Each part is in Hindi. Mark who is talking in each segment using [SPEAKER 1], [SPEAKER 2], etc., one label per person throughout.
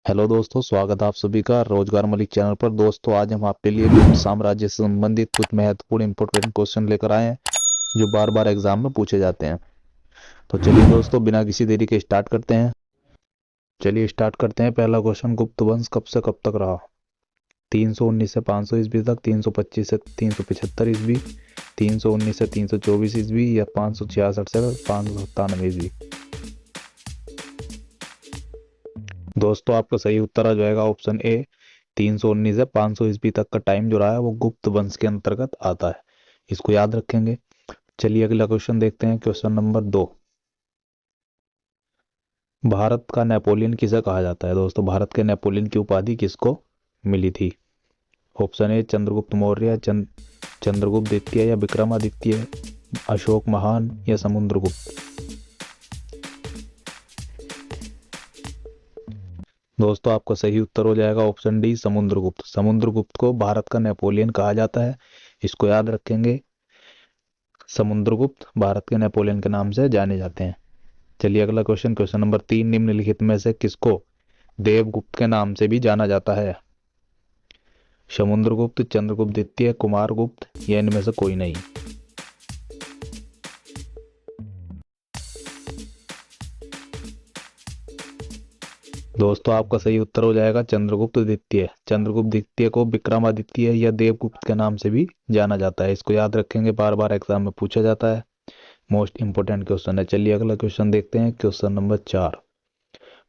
[SPEAKER 1] हेलो दोस्तों, स्वागत है आप सभी का रोजगार मलिक चैनल पर। दोस्तों, आज हम आपके लिए गुप्त साम्राज्य से संबंधित कुछ महत्वपूर्ण इंपोर्टेंट क्वेश्चन लेकर आए हैं जो बार बार एग्जाम में पूछे जाते हैं। तो चलिए दोस्तों, बिना किसी देरी के स्टार्ट करते हैं। चलिए स्टार्ट करते हैं। पहला क्वेश्चन, गुप्त वंश कब से कब तक रहा? 319 से 500 ईस्वी तक, 325 से 375 ईस्वी, 319 से 324 ईस्वी, या 566 से 597 ईस्वी। दोस्तों, आपका सही उत्तर आ जाएगा ऑप्शन ए, 319 से 500 ईस्वी तक का टाइम जो रहा है वो गुप्त वंश के अंतर्गत आता है। इसको याद रखेंगे। चलिए अगला क्वेश्चन देखते हैं। क्वेश्चन नंबर 2, भारत का नेपोलियन किसे कहा जाता है? दोस्तों, भारत के नेपोलियन की उपाधि किसको मिली थी? ऑप्शन ए, चंद्रगुप्त मौर्य, चंद्रगुप्त द्वितीय, या विक्रमादित्य, अशोक महान, या समुद्रगुप्त। दोस्तों, आपका सही उत्तर हो जाएगा ऑप्शन डी, समुद्रगुप्त। समुद्रगुप्त को भारत का नेपोलियन कहा जाता है। इसको याद रखेंगे। समुद्रगुप्त भारत के नेपोलियन के नाम से जाने जाते हैं। चलिए अगला क्वेश्चन, क्वेश्चन नंबर 3, निम्नलिखित में से किसको देवगुप्त के नाम से भी जाना जाता है? समुद्रगुप्त, चंद्रगुप्त द्वितीय, कुमारगुप्त, या इनमें से कोई नहीं। दोस्तों, आपका सही उत्तर हो जाएगा चंद्रगुप्त द्वितीय। चंद्रगुप्त द्वितीय को विक्रमादित्य या देवगुप्त के नाम से भी जाना जाता है। इसको याद रखेंगे, बार बार एग्जाम में पूछा जाता है। मोस्ट इंपोर्टेंट क्वेश्चन है। चलिए अगला क्वेश्चन देखते हैं। क्वेश्चन नंबर 4,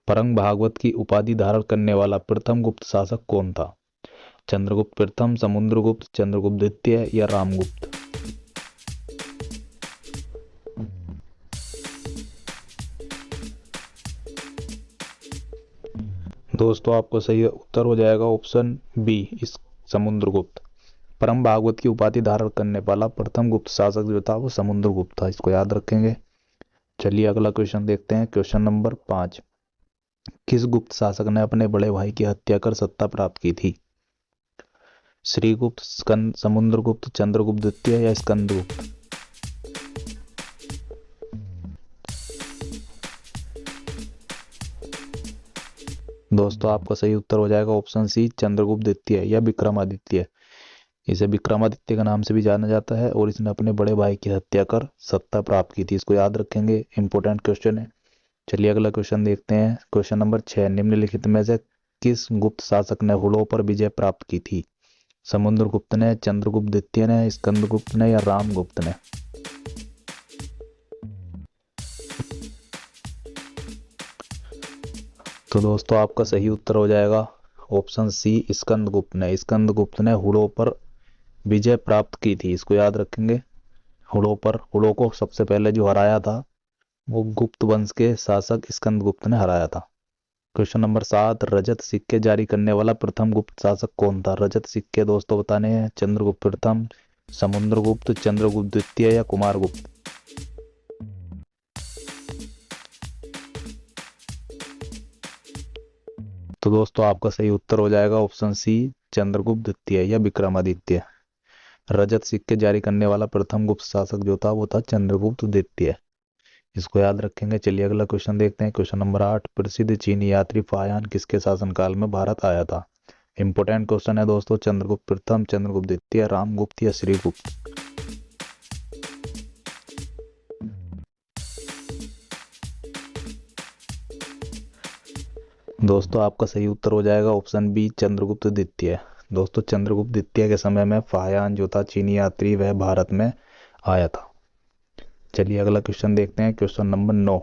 [SPEAKER 1] परंग भागवत की उपाधि धारण करने वाला प्रथम गुप्त शासक कौन था? चंद्रगुप्त प्रथम, समुद्रगुप्त, चंद्रगुप्त द्वितीय, या रामगुप्त। दोस्तों, आपको सही उत्तर हो जाएगा ऑप्शन बी, इस समुद्रगुप्त। परम भागवत की उपाधि धारण करने वाला प्रथम गुप्त शासक जो था वो समुद्रगुप्त था। इसको याद रखेंगे। चलिए अगला क्वेश्चन देखते हैं। क्वेश्चन नंबर 5, किस गुप्त शासक ने अपने बड़े भाई की हत्या कर सत्ता प्राप्त की थी? श्रीगुप्त, स्कंद, समुद्रगुप्त, चंद्रगुप्त द्वितीय, या स्कंदगुप्त। दोस्तों, आपका सही उत्तर हो जाएगा ऑप्शन सी, चंद्रगुप्त द्वितीय या विक्रमादित्य। इसे विक्रमादित्य के नाम से भी जाना जाता है और इसने अपने बड़े भाई की हत्या कर सत्ता प्राप्त की थी। इसको याद रखेंगे, इंपॉर्टेंट क्वेश्चन है। चलिए अगला क्वेश्चन देखते हैं। क्वेश्चन नंबर 6, निम्नलिखित में से किस गुप्त शासक ने हुड़ों पर विजय प्राप्त की थी? समुद्रगुप्त ने, चंद्रगुप्त द्वितीय ने, स्कंदगुप्त ने, या रामगुप्त ने। तो दोस्तों, आपका सही उत्तर हो जाएगा ऑप्शन सी, स्कंदगुप्त ने। स्कंदगुप्त ने हुड़ों पर विजय प्राप्त की थी। इसको याद रखेंगे। हुड़ों को सबसे पहले जो हराया था वो गुप्त वंश के शासक स्कंदगुप्त ने हराया था। क्वेश्चन नंबर 7, रजत सिक्के जारी करने वाला प्रथम गुप्त शासक कौन था? रजत सिक्के दोस्तों बताने हैं, चंद्रगुप्त प्रथम, समुद्रगुप्त, चंद्रगुप्त द्वितीय, या कुमारगुप्त। तो दोस्तों, आपका सही उत्तर हो जाएगा ऑप्शन सी, चंद्रगुप्त द्वितीय या विक्रमादित्य। रजत सिक्के जारी करने वाला प्रथम गुप्त शासक जो था वो था चंद्रगुप्त द्वितीय। इसको याद रखेंगे। चलिए अगला क्वेश्चन देखते हैं। क्वेश्चन नंबर 8, प्रसिद्ध चीनी यात्री फायान किसके शासनकाल में भारत आया था? इंपोर्टेंट क्वेश्चन है दोस्तों। चंद्रगुप्त प्रथम, चंद्रगुप्त द्वितीय, रामगुप्त, या श्रीगुप्त। दोस्तों, आपका सही उत्तर हो जाएगा ऑप्शन बी, चंद्रगुप्त द्वितीय। दोस्तों, चंद्रगुप्त द्वितीय के समय में फायान जो था चीनी यात्री वह भारत में आया था। चलिए अगला क्वेश्चन देखते हैं। क्वेश्चन नंबर 9,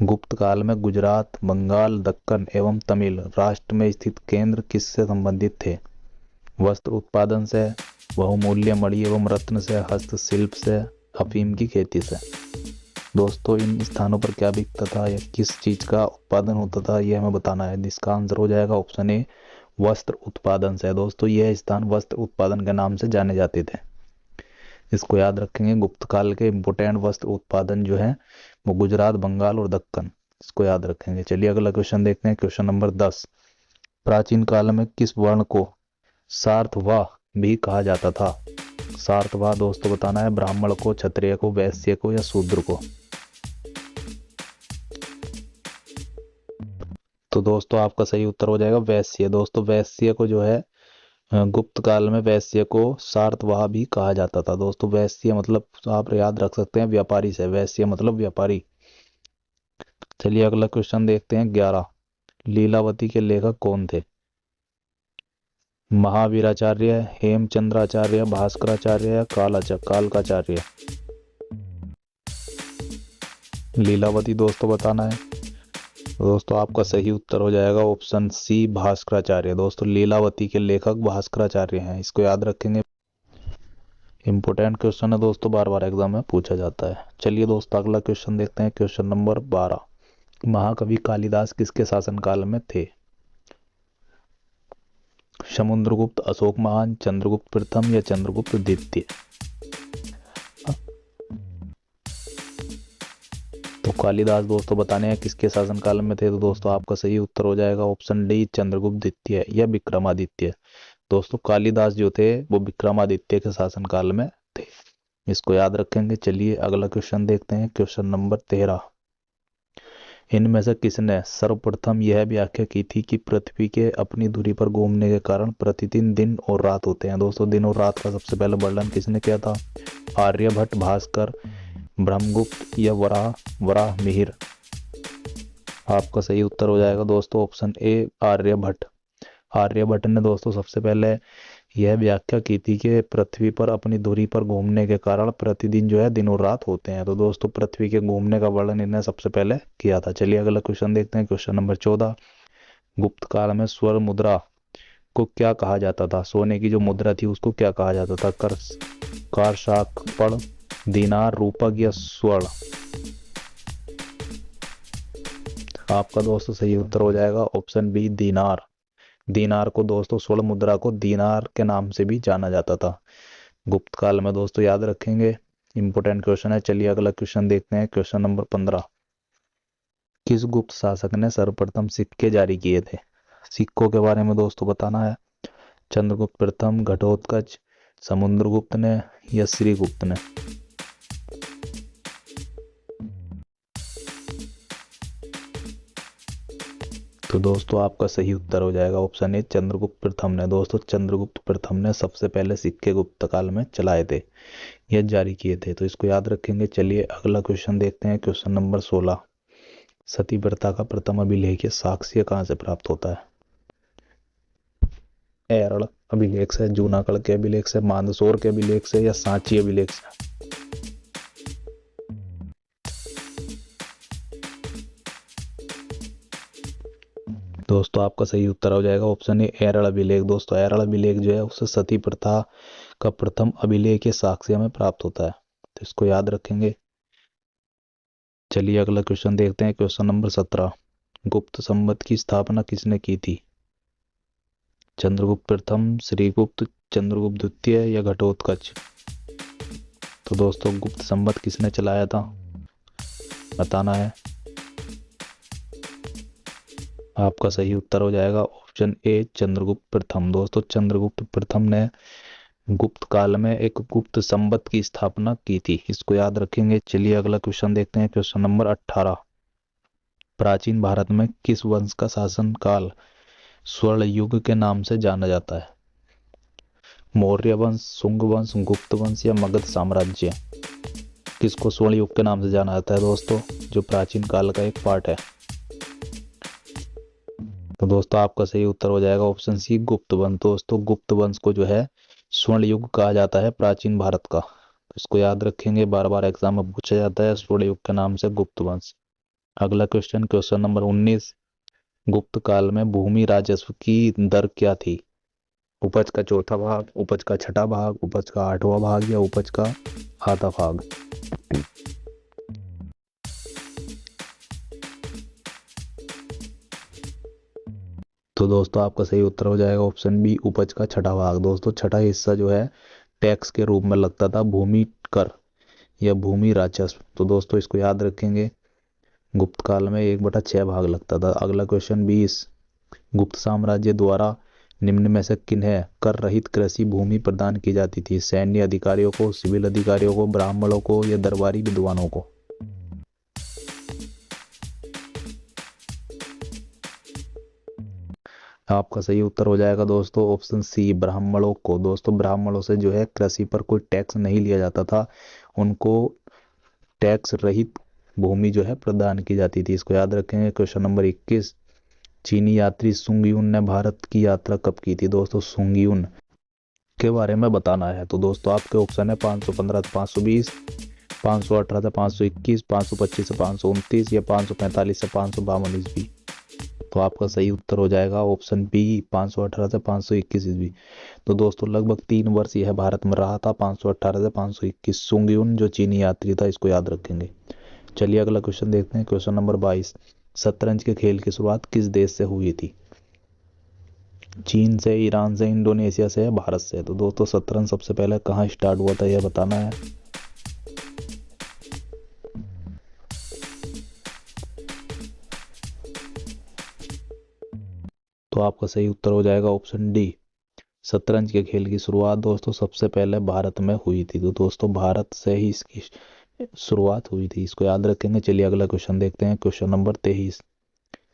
[SPEAKER 1] गुप्त काल में गुजरात, बंगाल, दक्कन एवं तमिल राष्ट्र में स्थित केंद्र किससे संबंधित थे? वस्त्र उत्पादन से, बहुमूल्य मणि एवं रत्न से, हस्तशिल्प से, अफीम की खेती से। दोस्तों, इन स्थानों पर क्या बिकता था या किस चीज का उत्पादन होता था यह हमें बताना है। इसका आंसर हो जाएगा ऑप्शन ए, वस्त्र उत्पादन से। दोस्तों, यह स्थान वस्त्र उत्पादन के नाम से जाने जाते थे। इसको याद रखेंगे। गुप्त काल के इंपोर्टेंट वस्त्र उत्पादन जो है वो गुजरात, बंगाल और दक्कन। इसको याद रखेंगे। चलिए अगला क्वेश्चन देखते हैं। क्वेश्चन नंबर 10, प्राचीन काल में किस वर्ण को सार्थवाह भी कहा जाता था? सार्थवाह दोस्तों बताना है, ब्राह्मण को, क्षत्रिय को, वैश्य को, या शूद्र को। तो दोस्तों आपका सही उत्तर हो जाएगा वैश्य। दोस्तों वैश्य को जो है गुप्त काल में वैश्य को सातवाह भी कहा जाता था। दोस्तों वैश्य मतलब आप याद रख सकते हैं व्यापारी से, वैश्य मतलब व्यापारी। चलिए अगला क्वेश्चन देखते हैं 11। लीलावती के लेखक कौन थे? महावीराचार्य, हेमचंद्राचार्य, भास्कराचार्य या कालकाचार्य? लीलावती दोस्तों बताना है। दोस्तों आपका सही उत्तर हो जाएगा ऑप्शन सी भास्कराचार्य। दोस्तों लीलावती के लेखक भास्कराचार्य हैं, इसको याद रखेंगे। इंपोर्टेंट क्वेश्चन है दोस्तों, बार बार एग्जाम में पूछा जाता है। चलिए दोस्तों अगला क्वेश्चन देखते हैं, क्वेश्चन नंबर 12। महाकवि कालिदास किसके शासनकाल में थे? समुद्रगुप्त, अशोक महान, चंद्रगुप्त प्रथम या चंद्रगुप्त द्वितीय? तो कालिदास दोस्तों बताने हैं किसके शासनकाल में थे। तो दोस्तों आपका सही उत्तर हो जाएगा ऑप्शन डी चंद्रगुप्त द्वितीय या विक्रमादित्य। दोस्तों कालिदास जो थे वो विक्रमादित्य के शासनकाल में थे, इसको याद रखेंगे। चलिए अगला क्वेश्चन देखते हैं, क्वेश्चन नंबर 13। इनमें से किसने सर्वप्रथम यह व्याख्या की थी कि पृथ्वी के अपनी धुरी पर घूमने के कारण प्रतिदिन दिन और रात होते हैं? दोस्तों दिन और रात का सबसे पहले वर्णन किसने किया था? आर्यभट्ट, भास्कर, ब्रह्मगुप्त या वराह मिहिर? आपका सही उत्तर हो जाएगा दोस्तों ऑप्शन ए आर्यभट्ट। आर्यभट्ट ने दोस्तों सबसे पहले यह व्याख्या की थी कि पृथ्वी पर अपनी धुरी पर घूमने के कारण प्रतिदिन जो है दिन और रात होते हैं। तो दोस्तों पृथ्वी के घूमने का वर्णन इन्हें सबसे पहले किया था। चलिए अगला क्वेश्चन देखते हैं, क्वेश्चन नंबर 14। गुप्त काल में स्वर्ण मुद्रा को क्या कहा जाता था? सोने की जो मुद्रा थी उसको क्या कहा जाता था? कारशाकपण, दीनार, रूपक या स्वर्ण? आपका दोस्तों सही उत्तर हो जाएगा ऑप्शन बी दीनार। दीनार को दोस्तों स्वर्ण मुद्रा को दीनार के नाम से भी जाना जाता था गुप्त काल में। दोस्तों याद रखेंगे, इंपोर्टेंट क्वेश्चन है। चलिए अगला क्वेश्चन देखते हैं, क्वेश्चन नंबर 15। किस गुप्त शासक ने सर्वप्रथम सिक्के जारी किए थे? सिक्कों के बारे में दोस्तों बताना है। चंद्रगुप्त प्रथम, घटोत्कच, समुद्रगुप्त ने या श्रीगुप्त ने? तो दोस्तों आपका सही उत्तर हो जाएगा ऑप्शन ए चंद्रगुप्त प्रथम ने। दोस्तों चंद्रगुप्त प्रथम ने सबसे पहले सिक्के गुप्त काल में चलाए थे, यह जारी किए थे, तो इसको याद रखेंगे। चलिए अगला क्वेश्चन देखते हैं, क्वेश्चन नंबर 16। सती प्रथा का प्रथम अभिलेख या साक्ष्य कहाँ से प्राप्त होता है? एरड़ अभिलेख से, जूनागढ़ के अभिलेख से, मंदसौर के अभिलेख से या सांची अभिलेख से? दोस्तों आपका सही उत्तर हो जाएगा ऑप्शन ए एरड़ अभिलेख। दोस्तों एरड़ अभिलेख जो है उससे सती प्रथा का प्रथम अभिलेख या साक्ष्य में प्राप्त होता है, तो इसको याद रखेंगे। चलिए अगला क्वेश्चन देखते हैं, क्वेश्चन नंबर 17। गुप्त संवत की स्थापना किसने की थी? चंद्रगुप्त प्रथम, श्रीगुप्त, चंद्रगुप्त द्वितीय या घटोत्कच? तो दोस्तों गुप्त संवत किसने चलाया था बताना है। आपका सही उत्तर हो जाएगा ऑप्शन ए चंद्रगुप्त प्रथम। दोस्तों चंद्रगुप्त प्रथम ने गुप्त काल में एक गुप्त संवत की स्थापना की थी, इसको याद रखेंगे। चलिए अगला क्वेश्चन देखते हैं, क्वेश्चन नंबर 18। प्राचीन भारत में किस वंश का शासन काल स्वर्ण युग के नाम से जाना जाता है? मौर्य वंश, शुंग वंश, गुप्त वंश या मगध साम्राज्य? किसको स्वर्ण युग के नाम से जाना जाता है दोस्तों, जो प्राचीन काल का एक पार्ट है? तो दोस्तों आपका सही उत्तर हो जाएगा ऑप्शन सी गुप्त वंश। दोस्तों गुप्त वंश को जो है स्वर्ण युग कहा जाता है प्राचीन भारत का, इसको याद रखेंगे, बार बार एग्जाम में पूछा जाता है स्वर्ण युग के नाम से गुप्त वंश। अगला क्वेश्चन, क्वेश्चन नंबर 19। गुप्त काल में भूमि राजस्व की दर क्या थी? उपज का चौथा भाग, उपज का छठा भाग, उपज का आठवां भाग या उपज का आधा भाग? तो दोस्तों आपका सही उत्तर हो जाएगा ऑप्शन बी उपज का छठा भाग। दोस्तों छठा हिस्सा जो है टैक्स के रूप में लगता था, भूमि कर या भूमि राजस्व। तो दोस्तों इसको याद रखेंगे, गुप्त काल में 1/6 भाग लगता था। अगला क्वेश्चन 20। गुप्त साम्राज्य द्वारा निम्न में से किन्हें कर रहित कृषि भूमि प्रदान की जाती थी? सैन्य अधिकारियों को, सिविल अधिकारियों को, ब्राह्मणों को या दरबारी विद्वानों को? आपका सही उत्तर हो जाएगा दोस्तों ऑप्शन सी, ब्राह्मणों को। दोस्तों ब्राह्मणों से जो है कृषि पर कोई टैक्स नहीं लिया जाता था, उनको टैक्स रहित भूमि जो है प्रदान की जाती थी। इसको याद रखेंगे। क्वेश्चन नंबर 21, चीनी यात्री सुंग यून ने भारत की यात्रा कब की थी? दोस्तों सुंग यून के बारे में बताना है। तो दोस्तों आपके ऑप्शन है 515 से 520, 518 से 521, 525 से 529 या 545 से 552 ईस्वी। तो आपका सही उत्तर हो जाएगा ऑप्शन बी, 518 से 521 ईस्वी। तो दोस्तों लगभग 3 वर्ष यह भारत में रहा था, 518 से 521। सुंग यून जो चीनी यात्री था, इसको याद रखेंगे। चलिए अगला क्वेश्चन देखते हैं। क्वेश्चन नंबर 22, शतरंज के खेल की शुरुआत किस देश से हुई थी? चीन से, ईरान से, इंडोनेशिया से या भारत से? तो दोस्तों शतरंज सबसे पहले कहाँ स्टार्ट हुआ था, यह बताना है। तो आपका सही उत्तर हो जाएगा ऑप्शन डी, शतरंज के खेल की शुरुआत दोस्तों सबसे पहले भारत में हुई थी। तो दोस्तों भारत से ही इसकी शुरुआत हुई थी, इसको याद रखेंगे। चलिए अगला क्वेश्चन देखते हैं। क्वेश्चन नंबर 23,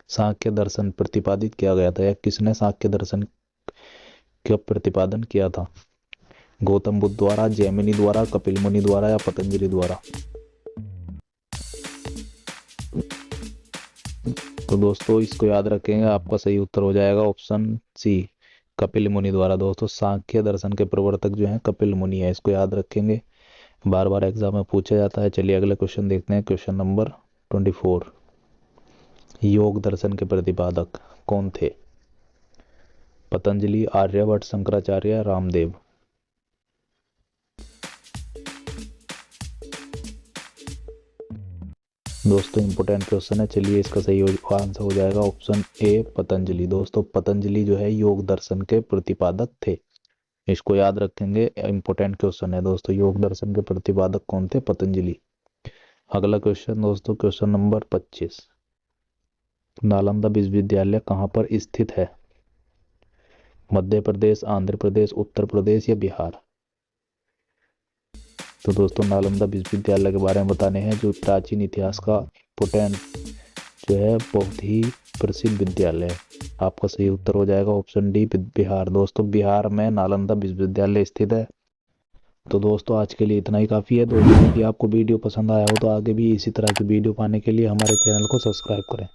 [SPEAKER 1] सांख्य दर्शन प्रतिपादित किया गया था, या किसने सांख्य दर्शन का प्रतिपादन किया था? गौतम बुद्ध द्वारा, जैमिनी द्वारा, कपिल मुनि द्वारा या पतंजलि द्वारा? तो दोस्तों इसको याद रखेंगे। आपका सही उत्तर हो जाएगा ऑप्शन सी, कपिल मुनि द्वारा। दोस्तों सांख्य दर्शन के प्रवर्तक जो हैं कपिल मुनि है, इसको याद रखेंगे, बार बार एग्जाम में पूछा जाता है। चलिए अगला क्वेश्चन देखते हैं। क्वेश्चन नंबर 24, योग दर्शन के प्रतिपादक कौन थे? पतंजलि, आर्यभट्ट, शंकराचार्य, रामदेव? दोस्तों इंपोर्टेंट क्वेश्चन है। चलिए इसका सही आंसर हो जाएगा ऑप्शन ए, पतंजलि। दोस्तों पतंजलि जो है योग दर्शन के प्रतिपादक थे, इसको याद रखेंगे। इंपोर्टेंट क्वेश्चन है दोस्तों, योग दर्शन के प्रतिपादक कौन थे? पतंजलि। अगला क्वेश्चन दोस्तों, क्वेश्चन नंबर 25, नालंदा विश्वविद्यालय कहाँ पर स्थित है? मध्य प्रदेश, आंध्र प्रदेश, उत्तर प्रदेश या बिहार? तो दोस्तों नालंदा विश्वविद्यालय के बारे में बताने हैं, जो प्राचीन इतिहास का इम्पोर्टेंट जो है बहुत ही प्रसिद्ध विद्यालय है। आपका सही उत्तर हो जाएगा ऑप्शन डी, बिहार। दोस्तों बिहार में नालंदा विश्वविद्यालय स्थित है। तो दोस्तों आज के लिए इतना ही काफ़ी है। दोस्तों यदि आपको वीडियो पसंद आया हो तो आगे भी इसी तरह की वीडियो पाने के लिए हमारे चैनल को सब्सक्राइब करें।